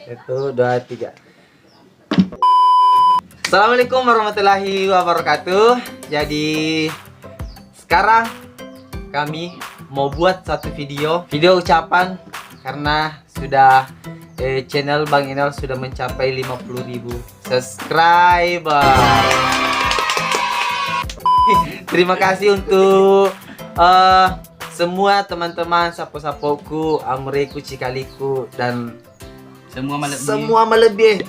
Itu 2, 3. Assalamualaikum warahmatullahi wabarakatuh. Jadi sekarang kami mau buat satu video ucapan karena sudah channel Bang Inal sudah mencapai 50.000 subscriber. Terima kasih untuk semua teman-teman sapo-sapoku, amreku, cikaliku dan semua melebih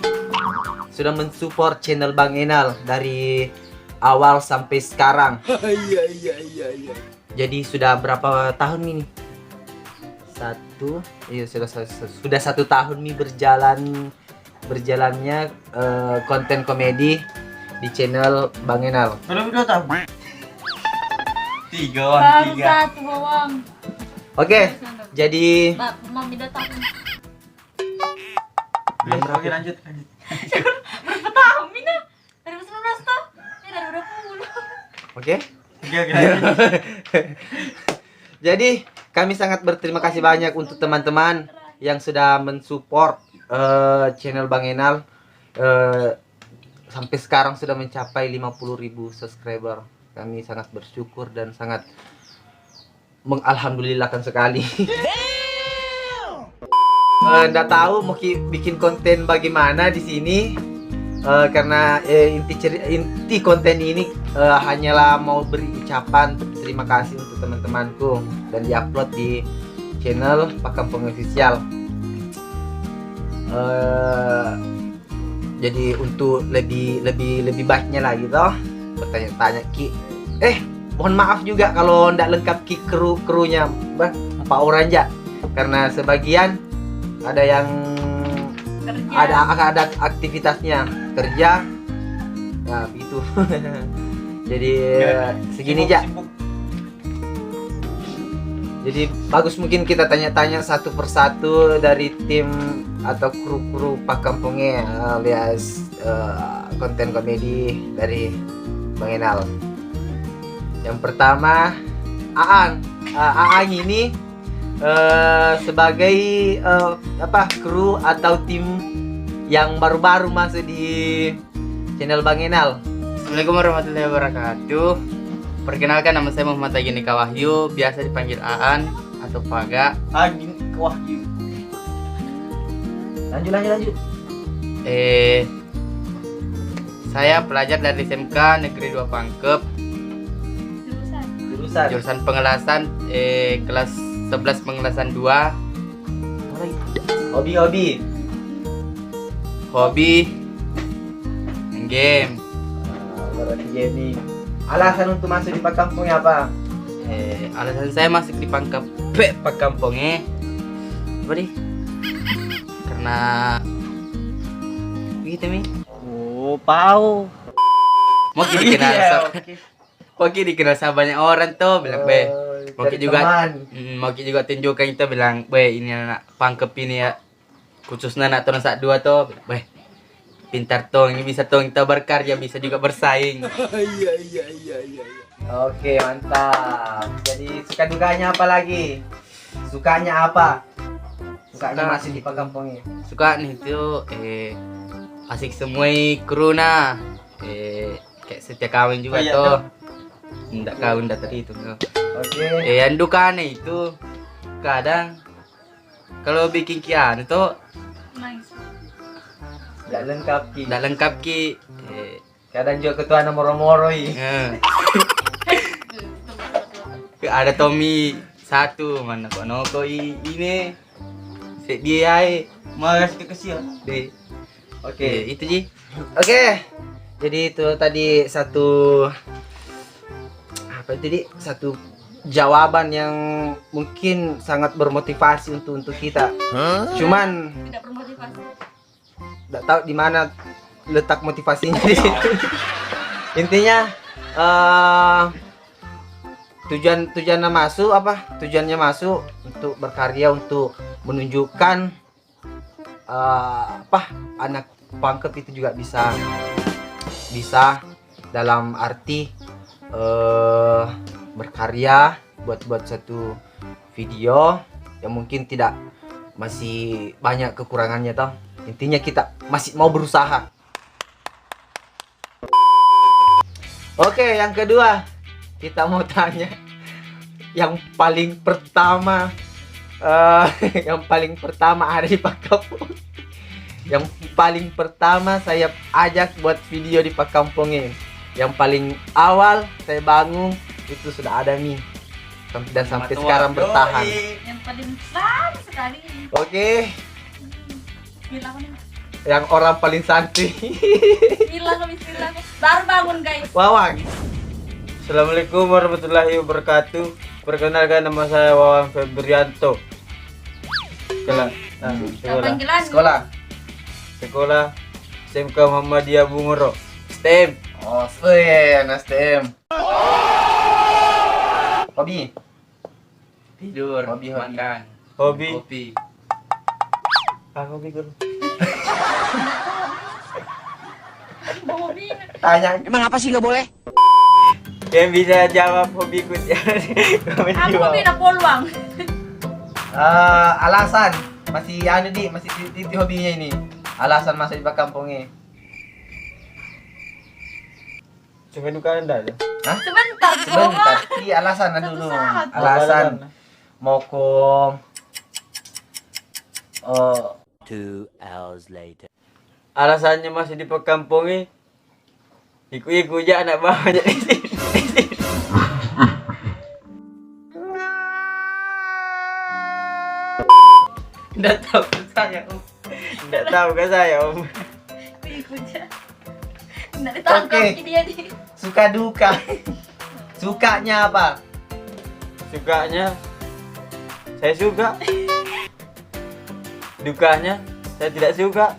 sudah mensupport channel Bang Inal dari awal sampai sekarang. Iya. Jadi sudah berapa tahun ini? Sudah 1 tahun nih berjalannya konten komedi di channel Bang Inal. Belum 2 tahun. 3 Baru 1 bawang. Oke, jadi Mau beda tahun. Oke, lanjut. Berapa tahun Mina? 2019 tuh? Ya dari 20. oke. Oke, lanjut. Jadi kami sangat berterima kasih banyak untuk teman-teman yang sudah mensupport channel Bang Inal sampai sekarang sudah mencapai 50.000 subscriber. Kami sangat bersyukur dan sangat mengalhamdulillahkan sekali. Nggak tahu mau bikin konten bagaimana di sini karena inti konten ini hanyalah mau beri ucapan terima kasih untuk teman-temanku dan diupload di channel Pak Kampung Official. Jadi untuk lebih baiknya lagi toh bertanya-tanya Ki. Mohon maaf juga kalau ndak lengkap Ki krunya 4 orang aja karena sebagian ada yang Kerja. ada aktivitasnya kerja. Nah, begitu. Jadi segini aja. Jadi bagus mungkin kita tanya-tanya satu persatu dari tim atau kru Pak Kampungnya alias konten komedi dari Bang Inal. Yang pertama Aang ini sebagai kru atau tim yang baru-baru masuk di channel Bang Inal. Assalamualaikum warahmatullahi wabarakatuh. Perkenalkan, nama saya Muhammad Agini Kawahyu, biasa dipanggil Aan atau Paga. Agin Wahyu. Lanjut. Saya pelajar dari SMK Negeri 2 Pangkep, Jurusan. jurusan pengelasan kelas 11 pengelasan 2. Hobi. Hobi main game. Berarti gaming. Alasan untuk masuk di Pak Kampungnya apa? Alasan saya masuk di Pak Kampungnya apa nih? Karena gitu mi. Oh, pau. Mungkin dikenal sama banyak orang tuh bilang be. Mungkin juga tunjukkan itu bilang be ini anak Pangkep ini ya khususnya anak tahun 1 2 tuh be pintar tuh ini bisa tuh kita berkarya bisa juga bersaing. Iya. Oke, mantap. Jadi suka dukanya apa lagi? Sukanya apa? Sukanya masih di Pak Kampungnya. Suka nih tuh asik semua kru nah kayak setia kawin juga iya, tuh. Nggak kawin dah tadi itu. Oke. Yang dukanya itu kadang kalau bikin kian itu Nice. Nggak lengkap ki kadang juga ketua moro-moro ada Tommy 1 mana kok noko ini set dia Malas kekasih. Oke. itu ji. Oke. Jadi itu tadi satu jawaban yang mungkin sangat bermotivasi untuk kita. Cuman Tidak bermotivasi. nggak tahu di mana letak motivasinya di situ. Intinya tujuannya masuk untuk berkarya, untuk menunjukkan anak Pangkep itu juga bisa dalam arti berkarya buat satu video yang mungkin tidak masih banyak kekurangannya toh. Intinya kita masih mau berusaha. Oke, yang kedua kita mau tanya yang paling pertama ada di Pak Kampung. Yang paling pertama saya ajak buat video di Pak Kampung ini. Yang paling awal saya bangun itu sudah ada nih. Dan sampai sekarang bertahan. Yang paling besar sekali. Oke, Bismillah nih. yang orang paling santai. Bismillah. Baru bangun guys. Wawang. Assalamualaikum warahmatullahi wabarakatuh. Perkenalkan, nama saya Wawan Febrianto. Sekolah. Sekolah. Panggilan. Sekolah SMK Muhammadiyah Bungoro. STEM. Oh, STEM. Hobi. Tidur, Hobi. makan, Hobi. kopi. Hobi guru. Hobi. Tanya. Emang apa sih nggak boleh? Yang bisa jawab hobiku komen di Aku bawah. beda peluang. Alasan masih masih titi hobinya ini. Alasan masuk di Pak Kampung ini. Cuma duka anda aja. Hah? Sebentar. Sebentar. Iya, alasan dulu. saat. Alasan mau ke 2 hours later. Alasannya masih di perkampungan. Ikut-ikut aja anak bawah jadi di sini. Nggak tahu saya. Enggak tahu kan saya, Om. Ikut aja. Nggak ditangkap Oke. dia di. Suka duka. Sukanya apa? Sukanya saya suka. Dukanya saya tidak suka.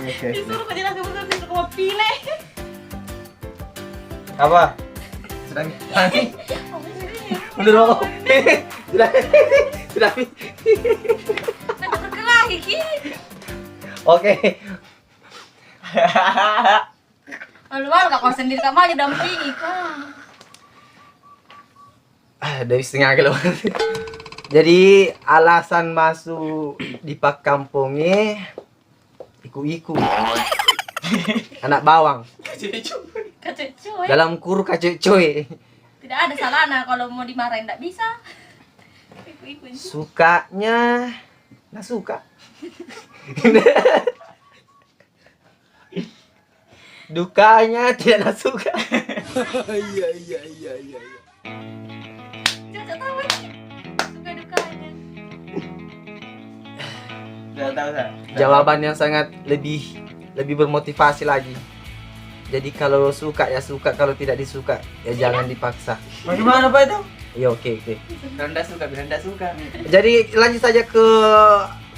Disuruh penjelasan betul disuruh mau pilih. Apa? Sudah nih. Menurut sudah sudah. Ada berkelahi ki. Oke. Malu-malu kak kau sendiri kamu aja dampingi kak. Dari setengah kilo. Jadi alasan masuk di Pak Kampungnya iku-iku. Anak bawang. Kacucuy. Dalam kurung kacucuy. Tidak ada salahnya kalau mau dimarahin tidak bisa. Ikut-ikut. Sukanya nggak suka. Dukanya tidak suka. Coba tahu ini. Suka dukanya. Enggak tahu saya. Jawaban yang sangat lebih bermotivasi lagi. Jadi kalau suka ya suka, kalau tidak disuka ya jangan dipaksa. Bagaimana Pak itu? Ya oke. Bilang enggak suka, bilang enggak suka. Jadi lanjut saja ke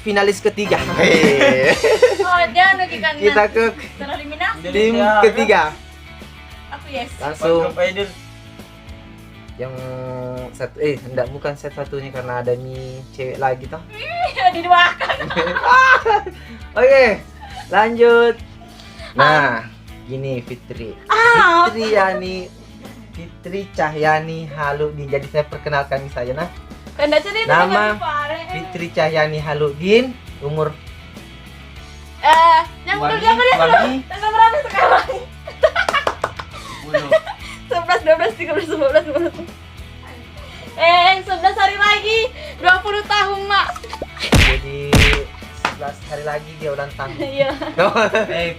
finalis ketiga. Oh jangan lagi kan. Kita ke tereliminasi. tim Indonesia. ketiga. Aku yes. Langsung Pak Idul. yang satu enggak, bukan set satunya karena ada nih cewek lagi toh. Didoakan. Oke, lanjut. Nah, gini Fitri. Fitri Cahyani Haludin. Jadi saya perkenalkan saya nah. Tanda cerita Nama Fitri Cahyani Haludin, umur yang udah jangan ya. Tanggal berapa sekarang? 11, 12, 13, 14, 15. 11 hari lagi 20 tahun mak. jadi 11 hari lagi dia ulang tahun. Iya.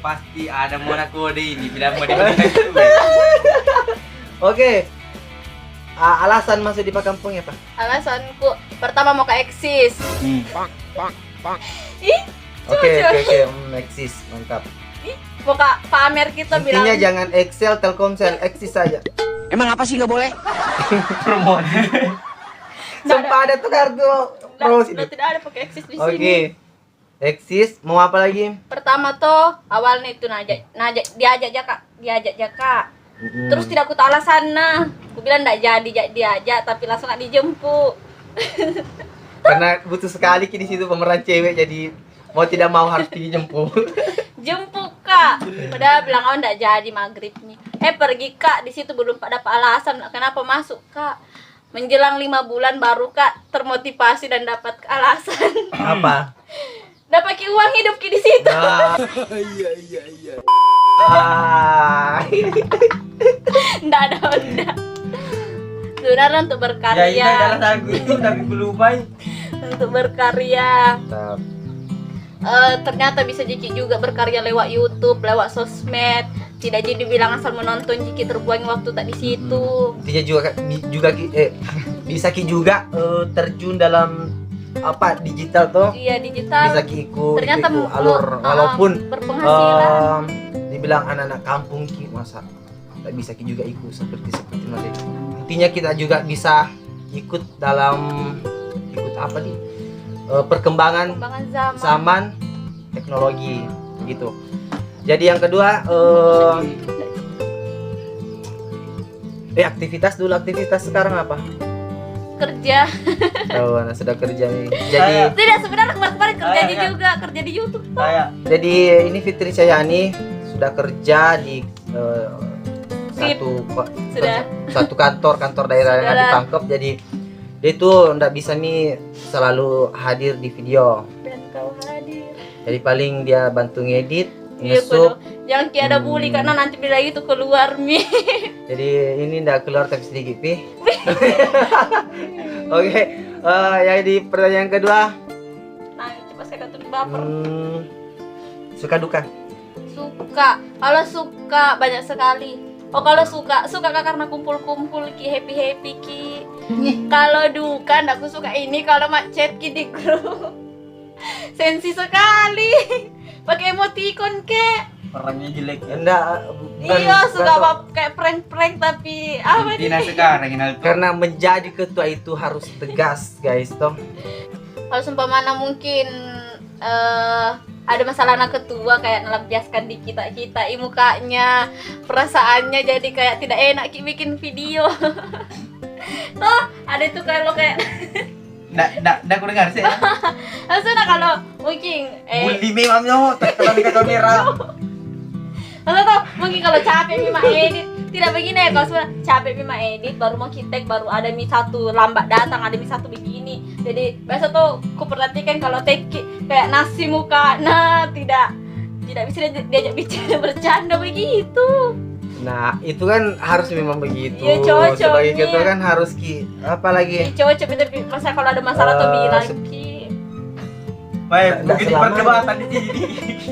Pasti ada mona kode ini bilang mau dibelikan. Oke. Alasan masuk di Pak Kampung ya, Pak? Alasanku pertama mau ke eksis. Ih, Oke, jujur. eksis, mantap. Mau pamer kita bilang. Intinya jangan Excel, Telkomsel, eksis saja. Emang apa sih nggak boleh? Sumpah ada tuh kartu promosi. Udah tidak ada pakai eksis di Oke. sini. Eksis, mau apa lagi? Pertama tuh awalnya itu diajak Jaka. Terus tidak aku tahu alasannya. Aku bilang enggak jadi diajak tapi langsung nggak dijemput. Karena butuh sekali di situ pemeran cewek, jadi mau tidak mau harus dijemput. Jemput kak. Padahal bilang oh enggak jadi maghribnya. Pergi kak, di situ belum dapat alasan kenapa masuk kak. menjelang 5 bulan baru Kak termotivasi dan dapat alasan. Apa? Dapat uang hidup Ki di situ. Ah. Nggak ada. Sebenarnya untuk Ya ini berkarya, adalah lagu itu tapi aku lupa. untuk berkarya. Mantap. Ternyata bisa Jiki juga berkarya lewat YouTube, lewat sosmed. Tidak jadi bilang asal menonton Jiki terbuang waktu tak di situ. Intinya juga bisa Ki juga terjun dalam apa digital toh. Iya, digital. Bisa Ki ikut Ternyata alur walaupun berpenghasilan. dibilang anak-anak kampung Ki, masa tak bisa Ki juga ikut seperti mereka. Intinya kita juga bisa ikut dalam apa nih, perkembangan Perkembangan zaman. zaman teknologi gitu. Jadi yang kedua aktivitas sekarang apa? Kerja. Oh, anak sudah kerja nih. Jadi Tidak, sebenarnya kemarin kerja Iya. juga, kerja di YouTube. Saya jadi ini Fitri Cahyani sudah kerja di Sudah. satu kantor daerah yang Sudah. ditangkap. Jadi dia itu ndak bisa nih selalu hadir di video. Dan kau hadir. Jadi paling dia bantu ngedit, Iya, ngesup. Yang Ki ada bully karena nanti bila itu keluar Mi. Jadi ini ndak keluar tapi sedikit pi. Oke, yang di pertanyaan kedua, Nah, coba saya kata baper. suka duka. Suka. Kalau suka banyak sekali. Oh, kalau suka Kak karena kumpul-kumpul Ki, happy Ki. Kalau duka aku suka ini kalau mak chat Ki di grup. Sensi sekali. Pakai emoticon ke. orangnya jelek. Enggak, Iya, suka toh. kayak prank-prank tapi apa Tina nih? sekarang ini Karena menjadi ketua itu harus tegas, guys, toh. Kalau seumpamana mungkin ada masalah anak ketua kayak melampiaskan di kita mukanya, perasaannya jadi kayak tidak enak bikin video. Tuh ada itu kalau kayak Nggak aku dengar sih. maksudnya kalau mungkin Bully memangnya kalau di kamera. maksudnya tuh mungkin kalau capek Mima edit tidak begini ya, kalau sebenarnya capek Mima edit baru mau kita baru ada Mi satu lambat datang, ada Mi satu begini. Jadi biasa tuh ku perhatikan kalau teki kayak nasi muka tidak bisa diajak bicara bercanda begitu. Nah, itu kan harus memang begitu. Iya, cocok, Sebagai Ki. ketua kan harus Ki. Apa lagi? Cocok tapi masa kalau ada masalah tuh bilang Ki. Baik, Nggak mungkin selamanya. perdebatan di sini.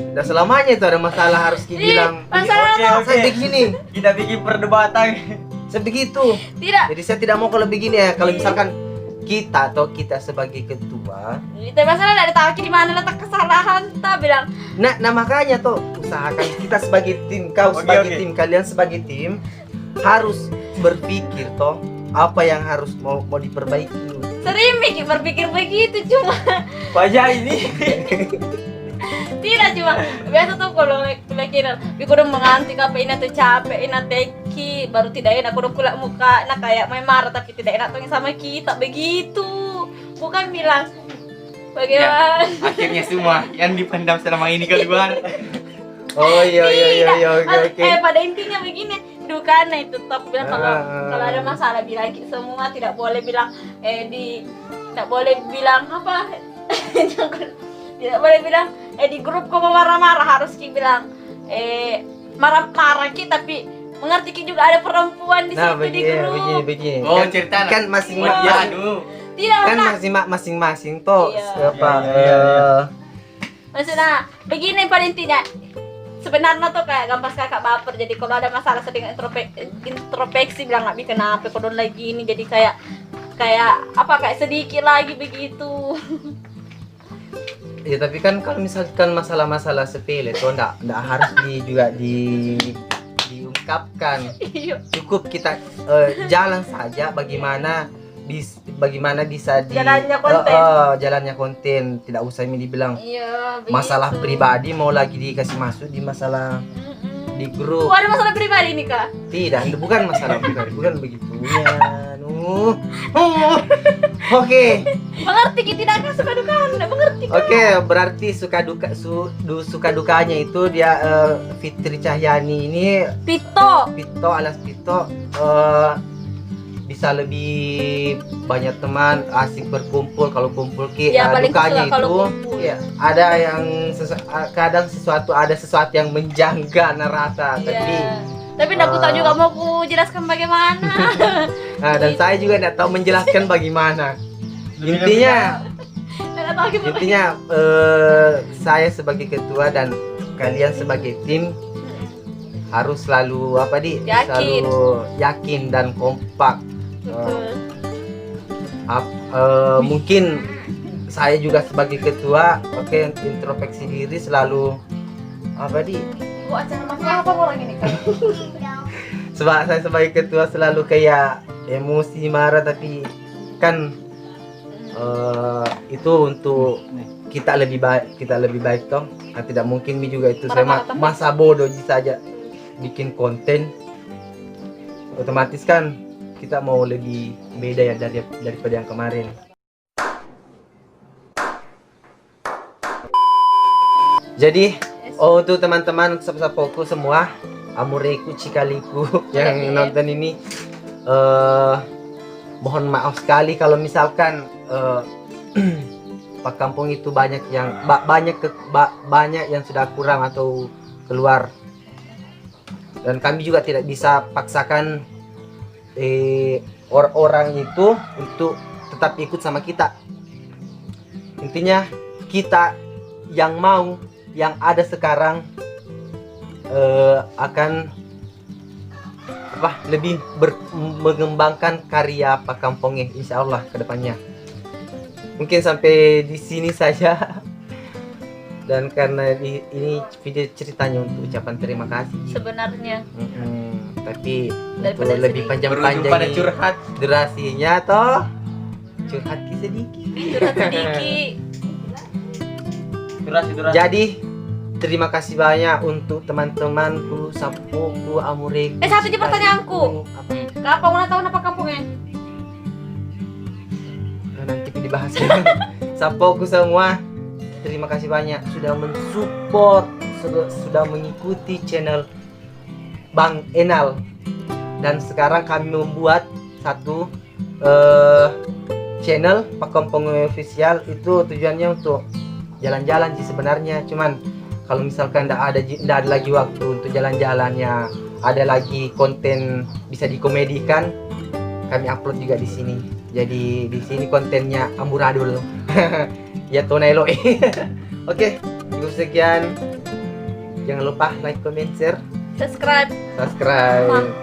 Udah selamanya itu ada masalah harus Ki Ih, bilang. masalah Oke, Saya begini, Kita bikin perdebatan. sebegitu. tidak. Jadi saya tidak mau kalau begini ya. Kalau misalkan kita sebagai ketua, Tapi masalah ada tahu di mana letak kesalahan tak bilang. nah makanya tuh usahakan kita sebagai tim, kau Oke, sebagai oke. tim, kalian sebagai tim harus berpikir toh apa yang harus mau diperbaiki. Sering Miki berpikir begitu cuma Wajah ini. tidak cuma biasa tuh kalau lagi udah menganti apa ini tuh capek ini teki baru tidak enak udah kulak muka nah kayak main marah tapi tidak enak tuh sama kita begitu bukan bilang bagaimana Akhirnya semua yang dipendam selama ini keluar. Oh iya oke. pada intinya begini dukanya itu tetap bilang kalau Ah. ada masalah bilang semua tidak boleh bilang tidak boleh bilang apa tidak boleh bilang di grup kok mau marah-marah harus Ki bilang marah-marah Ki tapi mengerti Ki juga ada perempuan di Nah, situ di grup begini. Oh, Kan- cerita kan Ya, masing-masing aduh. tidak kan pernah masing-masing toh Iya. apa Iya. maksudnya begini pada intinya sebenarnya tuh kayak gampang kakak baper jadi kalau ada masalah sedang introspeksi bilang nggak bikin kenapa kalau lagi ini jadi kayak sedikit lagi begitu. ya tapi kan kalau misalkan masalah-masalah sepele tuh enggak harus diungkapkan. Iya. Cukup kita jalan saja bagaimana bisa Jalannya konten. jalannya konten, tidak usah ini dibilang Iya, begitu. masalah pribadi mau lagi dikasih masuk di masalah di grup. Oh, ada masalah pribadi nih kak? Tidak, bukan masalah pribadi, bukan begitu ya. Oke. Mengerti Ki tidak akan suka duka, tidak mengerti Kak. Oke, berarti suka dukanya itu dia Fitri Cahyani ini Pito. Pito alias Pito bisa lebih banyak teman, asik berkumpul. Kalau kumpul Ya, paling dukanya suka kalau itu kumpul. ya ada yang kadang ada sesuatu yang menjangga rasa, Tapi aku tahu juga mau ku jelaskan bagaimana. dan saya juga tidak tahu menjelaskan bagaimana. Intinya Nggak tahu gimana. intinya saya sebagai ketua dan kalian sebagai tim harus selalu Yakin. selalu yakin dan kompak. Betul. Mungkin saya juga sebagai ketua introspeksi diri selalu Bu acara masalah apa orang ini kan? saya sebagai ketua selalu kayak emosi marah, tapi kan itu untuk kita lebih baik toh. Tidak mungkin juga itu saya Marah-marah tapi- masa bodoh saja bikin konten, otomatis kan kita mau lebih beda ya daripada yang kemarin. Jadi untuk teman-teman sapoku semua, amureku cikaliku yang nonton ini, mohon maaf sekali kalau misalkan Pak Kampung itu banyak yang banyak yang sudah kurang atau keluar, dan kami juga tidak bisa paksakan orang itu untuk tetap ikut sama kita. Intinya kita yang mau, yang ada sekarang akan lebih mengembangkan karya Pak Kampung insya Allah ke depannya. Mungkin sampai di sini saja. Dan karena ini video ceritanya untuk ucapan terima kasih. Sebenarnya Tapi Daripada untuk lebih sedih. panjang-panjang Berujung pada ini curhat. durasinya toh curhat sedikit. curhat sedikit. Durasi. Jadi terima kasih banyak untuk teman-temanku, sapoku, amureku. Satu aja pertanyaanku. Apa? Kapan ulang tahun apa kampungnya? Nanti dibahas. Sapoku semua, terima kasih banyak sudah mensupport, sudah mengikuti channel Bang Enal. Dan sekarang kami membuat satu channel Pak Kampung Official. Itu tujuannya untuk jalan-jalan sih sebenarnya. Cuman kalau misalkan tidak ada lagi waktu untuk jalan-jalannya, ada lagi konten bisa dikomedikan, kami upload juga di sini. Jadi di sini kontennya amburadul. Ya tonelo. Oke, cukup sekian. Jangan lupa like, comment, share, Subscribe. subscribe.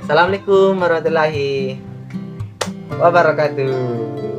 Assalamualaikum warahmatullahi wabarakatuh.